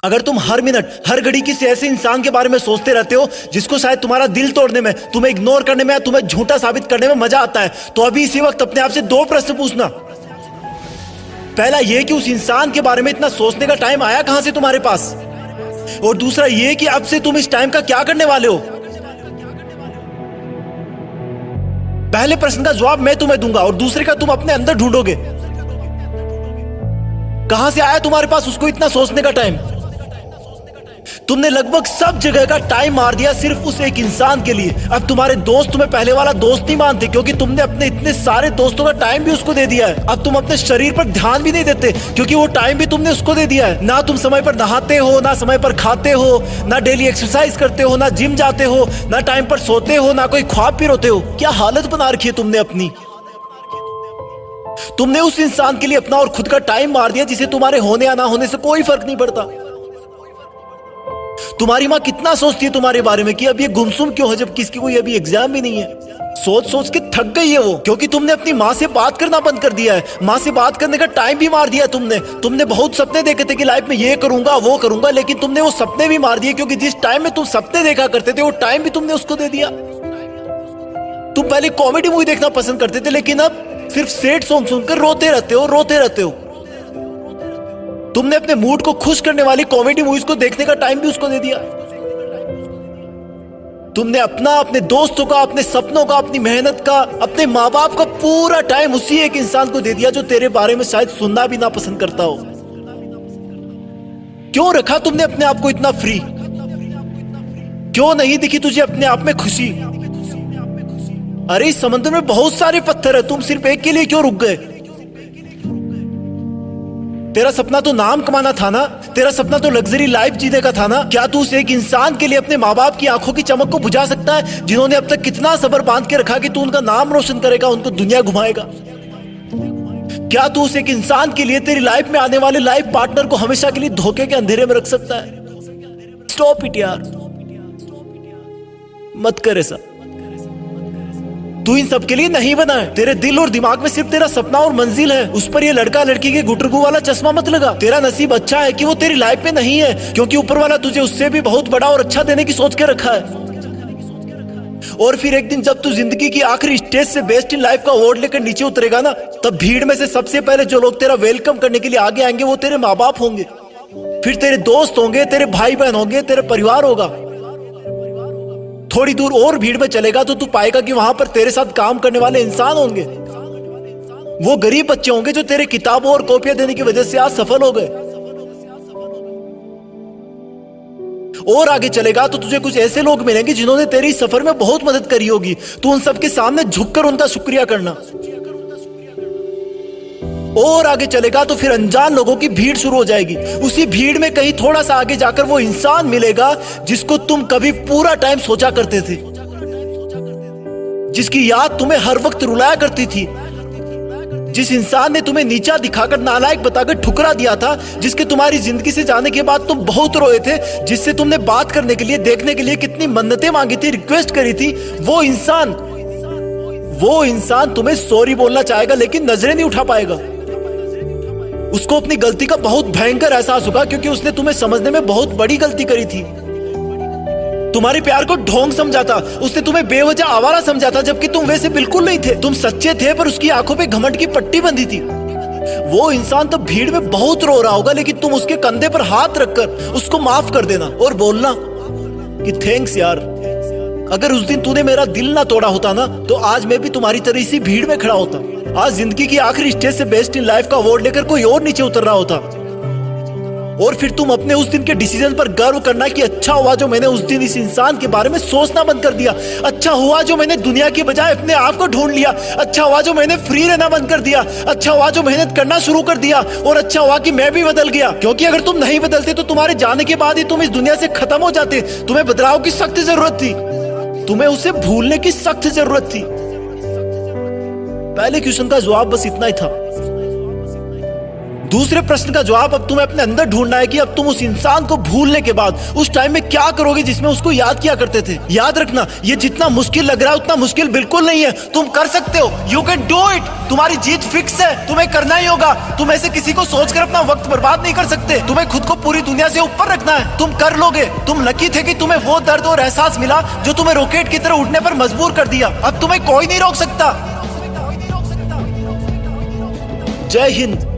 अगर तुम हर मिनट हर घड़ी किसी ऐसे इंसान के बारे में सोचते रहते हो जिसको शायद तुम्हारा दिल तोड़ने में, तुम्हें इग्नोर करने में, तुम्हें झूठा साबित करने में मजा आता है, तो अभी इसी वक्त अपने आप से दो प्रश्न पूछना। पहला ये कि उस इंसान के बारे में इतना सोचने का टाइम आया कहां से तुम्हारे पास, और दूसरा ये कि अब से तुम इस टाइम का क्या करने वाले हो। पहले प्रश्न का जवाब मैं तुम्हें दूंगा और दूसरे का तुम अपने अंदर ढूंढोगे। कहां से आया तुम्हारे पास उसको इतना सोचने का टाइम। तुमने लगभग सब जगह का टाइम मार दिया सिर्फ उस एक इंसान के लिए। अब तुम्हारे दोस्त तुम्हें पहले वाला दोस्त नहीं मानते क्योंकि तुमने अपने इतने सारे दोस्तों का टाइम भी उसको दे दिया है। अब तुम अपने शरीर पर ध्यान भी नहीं देते क्योंकि वो टाइम भी तुमने उसको दे दिया है। ना तुम समय पर नहाते हो, ना समय पर खाते हो, ना डेली एक्सरसाइज करते हो, ना जिम जाते हो, ना टाइम पर सोते हो, ना कोई ख्वाब भी रोते हो। क्या हालत बना रखी है तुमने अपनी। तुमने उस इंसान के लिए अपना और खुद का टाइम मार दिया जिसे तुम्हारे होने या ना होने से कोई फर्क नहीं पड़ता। तुम्हारी माँ कितना सोचती है तुम्हारे बारे में कि अब ये गुमसुम क्यों है जबकि इसकी कोई अभी एग्जाम भी नहीं है। सोच सोच के थक गई है वो, क्योंकि तुमने अपनी माँ से बात करना बंद कर दिया है। माँ से बात करने का टाइम भी मार दिया तुमने बहुत सपने देखे थे कि लाइफ में ये करूंगा वो करूंगा, लेकिन तुमने वो सपने भी मार दिए क्योंकि जिस टाइम में तुम सपने देखा करते थे वो टाइम भी तुमने उसको दे दिया। तुम पहले कॉमेडी मूवी देखना पसंद करते थे लेकिन अब सिर्फ सैड सॉन्ग सुनकर रोते रहते हो। तुमने अपने मूड को खुश करने वाली कॉमेडी मूवीज को देखने का टाइम भी उसको दे दिया। तुमने अपना, अपने दोस्तों का, अपने सपनों का, अपनी मेहनत का, अपने माँ बाप का पूरा टाइम उसी एक इंसान को दे दिया जो तेरे बारे में शायद सुनना भी ना पसंद करता हो। क्यों रखा तुमने अपने आप को इतना फ्री। क्यों नहीं दिखी तुझे अपने आप में खुशी। अरे इस समंदर में बहुत सारे पत्थर है, तुम सिर्फ एक के लिए क्यों रुक गए। तेरा सपना तो नाम कमाना था ना, तेरा सपना तो लग्जरी लाइफ जीने का था ना। क्या तू उस एक इंसान के लिए अपने माँ बाप की आंखों की चमक को बुझा सकता है जिन्होंने अब तक कितना सब्र बांध के रखा कि तू उनका नाम रोशन करेगा, उनको दुनिया घुमाएगा। क्या तू उस एक इंसान के लिए तेरी लाइफ में आने वाले लाइफ पार्टनर को हमेशा के लिए धोखे के अंधेरे में रख सकता है। स्टॉप इट यार, मत कर ऐसा। तू इन सब के लिए नहीं बना है। तेरे दिल और दिमाग में सिर्फ तेरा सपना और मंजिल है। उस पर ये लड़का लड़की के गुटरगू वाला चश्मा मत लगा। तेरा नसीब अच्छा है कि वो तेरी लाइफ में नहीं है, क्योंकि ऊपर वाला तुझे उससे भी बहुत बड़ा और अच्छा देने की सोच के रखा है। और फिर एक दिन जब तू जिंदगी की आखिरी स्टेज से बेस्ट इन लाइफ का अवार्ड लेकर नीचे उतरेगा ना, तब भीड़ में से सबसे पहले जो लोग तेरा वेलकम करने के लिए आगे आएंगे वो तेरे माँ बाप होंगे, फिर तेरे दोस्त होंगे, तेरे भाई बहन होंगे, तेरे परिवार होगा। थोड़ी दूर और भीड़ में चलेगा तो तू पाएगा कि वहां पर तेरे साथ काम करने वाले इंसान होंगे। वो गरीब बच्चे होंगे जो तेरे किताबों और कॉपियां देने की वजह से आज सफल हो गए। और आगे चलेगा तो तुझे कुछ ऐसे लोग मिलेंगे जिन्होंने तेरी सफर में बहुत मदद करी होगी। तू उन सबके सामने झुककर उनका शुक्रिया करना। और आगे चलेगा तो फिर अनजान लोगों की भीड़ शुरू हो जाएगी। उसी भीड़ में कहीं थोड़ा सा आगे जाकर वो इंसान मिलेगा जिसको तुम कभी पूरा टाइम सोचा करते थे, जिसकी याद तुम्हें हर वक्त रुलाया करती थी, जिस इंसान ने तुम्हें नीचा दिखाकर, नालायक बताकर ठुकरा दिया था, जिसके तुम्हारी जिंदगी से जाने के बाद तुम बहुत रोए थे, जिससे तुमने बात करने के लिए, देखने के लिए कितनी मन्नतें मांगी थी, रिक्वेस्ट करी थी। वो इंसान तुम्हें सॉरी बोलना चाहेगा लेकिन नजरें नहीं उठा पाएगा। उसको अपनी गलती का बहुत भयंकर एहसास होगा क्योंकि उसने तुम्हें समझने में बहुत बड़ी गलती करी थी। तुम्हारे प्यार को ढोंग समझा था, उसने तुम्हें बेवजह आवारा समझा था, जबकि तुम वैसे बिल्कुल नहीं थे। तुम सच्चे थे पर उसकी आंखों पे घमंड की पट्टी बंधी थी। वो इंसान तो भीड़ में बहुत रो रहा होगा लेकिन तुम उसके कंधे पर हाथ रखकर उसको माफ कर देना और बोलना कि थैंक्स यार, अगर उस दिन तूने मेरा दिल ना तोड़ा होता ना तो आज मैं भी तुम्हारी तरह इसी भीड़ में खड़ा होता। आज जिंदगी की आखिरी स्टेज से बेस्ट इन लाइफ का अवार्ड लेकर कोई और नीचे उतर रहा होता। और फिर तुम अपने उस दिन के डिसीजन पर गर्व करना कि अच्छा हुआ जो मैंने उस दिन इस इंसान के बारे में सोचना बंद कर दिया। अच्छा हुआ जो मैंने दुनिया की बजाय अपने आप को ढूंढ लिया। अच्छा हुआ जो मैंने फ्री रहना बंद कर दिया। अच्छा हुआ जो मेहनत करना शुरू कर दिया। और अच्छा हुआ कि मैं भी बदल गया, क्योंकि अगर तुम नहीं बदलते तो तुम्हारे जाने के बाद ही तुम इस दुनिया से खत्म हो जाते। तुम्हें बदलाव की सख्त जरूरत थी, तुम्हें उसे भूलने की सख्त जरूरत थी। पहले क्वेश्चन का जवाब बस इतना ही था। दूसरे प्रश्न का जवाब अब तुम्हें अपने अंदर ढूंढना है कि अब तुम उस इंसान को भूलने के बाद उस टाइम में क्या करोगे जिसमें उसको याद किया करते थे। याद रखना, ये जितना मुश्किल लग रहा है उतना मुश्किल बिल्कुल नहीं है। तुम कर सकते हो, यू कैन डू इट। तुम्हारी जीत फिक्स है, तुम्हें करना ही होगा। तुम ऐसे किसी को सोचकर अपना वक्त बर्बाद नहीं कर सकते। तुम्हें खुद को पूरी दुनिया से ऊपर रखना है, तुम कर लोगे। तुम लकी थे कि तुम्हें वो दर्द और एहसास मिला जो तुम्हें रॉकेट की तरह उड़ने पर मजबूर कर दिया। अब तुम्हें कोई नहीं रोक सकता। जय हिंद।